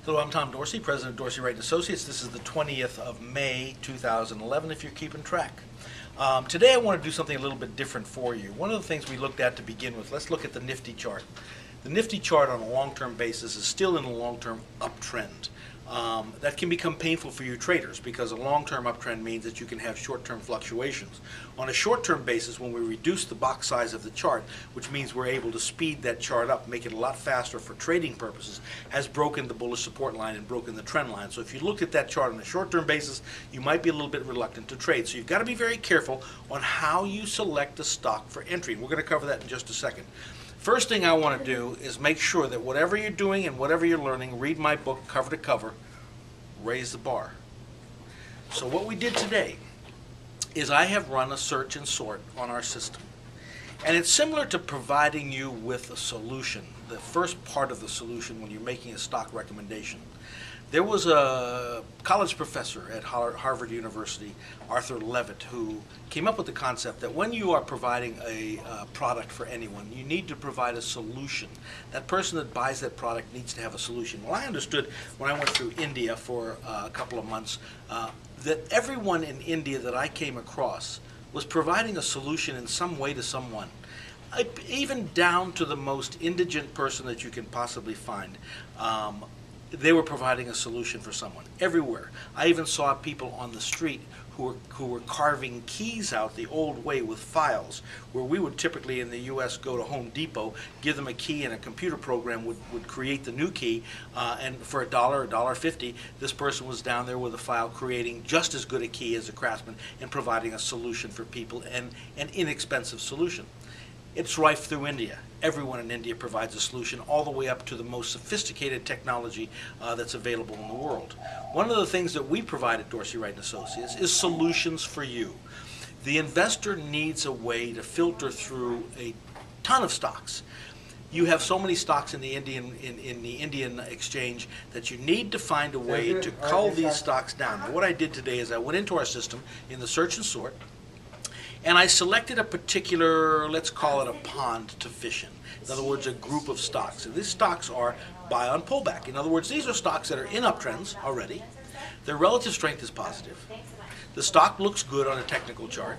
Hello, I'm Tom Dorsey, President of Dorsey Wright & Associates. This is the 20th of May, 2011, if you're keeping track. Today I want to do something a little bit different for you. One of the things we looked at to begin with, let's look at the Nifty chart. The Nifty chart on a long-term basis is still in a long-term uptrend. That can become painful for you traders because a long-term uptrend means that you can have short-term fluctuations. On a short-term basis, when we reduce the box size of the chart, which means we're able to speed that chart up, make it a lot faster for trading purposes, has broken the bullish support line and broken the trend line. So if you look at that chart on a short-term basis, you might be a little bit reluctant to trade. So you've got to be very careful on how you select a stock for entry. And we're going to cover that in just a second. First thing I want to do is make sure that whatever you're doing and whatever you're learning, read my book cover to cover, raise the bar. So what we did today is I have run a search and sort on our system. And it's similar to providing you with a solution, the first part of the solution when you're making a stock recommendation. There was a college professor at Harvard University, Arthur Levitt, who came up with the concept that when you are providing a product for anyone, you need to provide a solution. That person that buys that product needs to have a solution. Well, I understood when I went through India for a couple of months that everyone in India that I came across was providing a solution in some way to someone. Even down to the most indigent person that you can possibly find. They were providing a solution for someone everywhere. I even saw people on the street who were carving keys out the old way with files, where we would typically in the U.S. go to Home Depot, give them a key, and a computer program would create the new key, and for $1, $1.50, this person was down there with a file creating just as good a key as a craftsman and providing a solution for people, and an inexpensive solution. It's rife through India. Everyone in India provides a solution, all the way up to the most sophisticated technology that's available in the world. One of the things that we provide at Dorsey Wright & Associates is solutions for you. The investor needs a way to filter through a ton of stocks. You have so many stocks in the Indian exchange that you need to find a way to cull these stocks down. Now, what I did today is I went into our system in the search and sort, and I selected a particular, let's call it a pond to fish in. In other words, a group of stocks. And these stocks are buy on pullback. In other words, these are stocks that are in uptrends already. Their relative strength is positive. The stock looks good on a technical chart,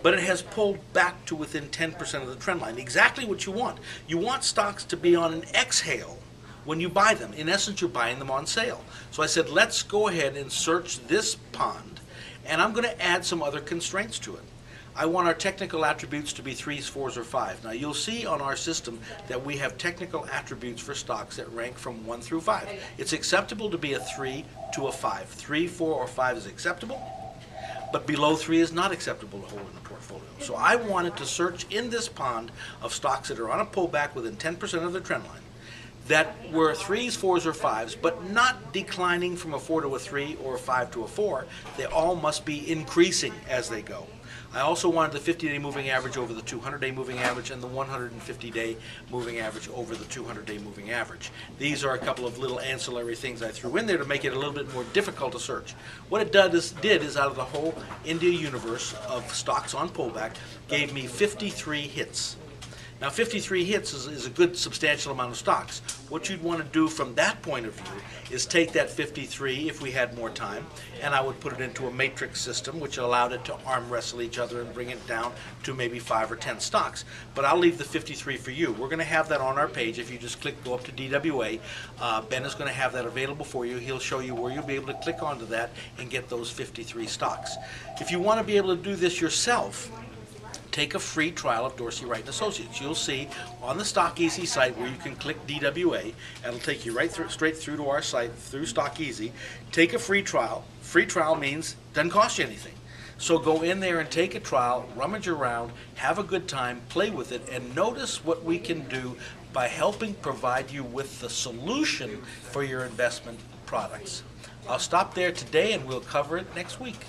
but it has pulled back to within 10% of the trend line. Exactly what you want. You want stocks to be on an exhale when you buy them. In essence, you're buying them on sale. So I said, let's go ahead and search this pond, and I'm going to add some other constraints to it. I want our technical attributes to be 3s, 4s, or 5s. Now you'll see on our system that we have technical attributes for stocks that rank from 1 through 5. It's acceptable to be a 3 to a 5. 3, 4, or 5 is acceptable, but below 3 is not acceptable to hold in the portfolio. So I wanted to search in this pond of stocks that are on a pullback within 10% of their trend line, that were 3s, 4s, or 5s, but not declining from a 4 to a 3 or a 5 to a 4. They all must be increasing as they go. I also wanted the 50-day moving average over the 200-day moving average and the 150-day moving average over the 200-day moving average. These are a couple of little ancillary things I threw in there to make it a little bit more difficult to search. What it did is out of the whole India universe of stocks on pullback, gave me 53 hits. Now 53 hits is a good substantial amount of stocks. What you'd want to do from that point of view is take that 53 if we had more time, and I would put it into a matrix system which allowed it to arm wrestle each other and bring it down to maybe 5 or 10 stocks. But I'll leave the 53 for you. We're going to have that on our page. If you just go up to DWA, Ben is going to have that available for you. He'll show you where you'll be able to click onto that and get those 53 stocks. If you want to be able to do this yourself, take a free trial of Dorsey Wright & Associates. You'll see on the Stock Easy site where you can click DWA, and it'll take you straight through to our site through Stock Easy. Take a free trial. Free trial means it doesn't cost you anything. So go in there and take a trial, rummage around, have a good time, play with it, and notice what we can do by helping provide you with the solution for your investment products. I'll stop there today and we'll cover it next week.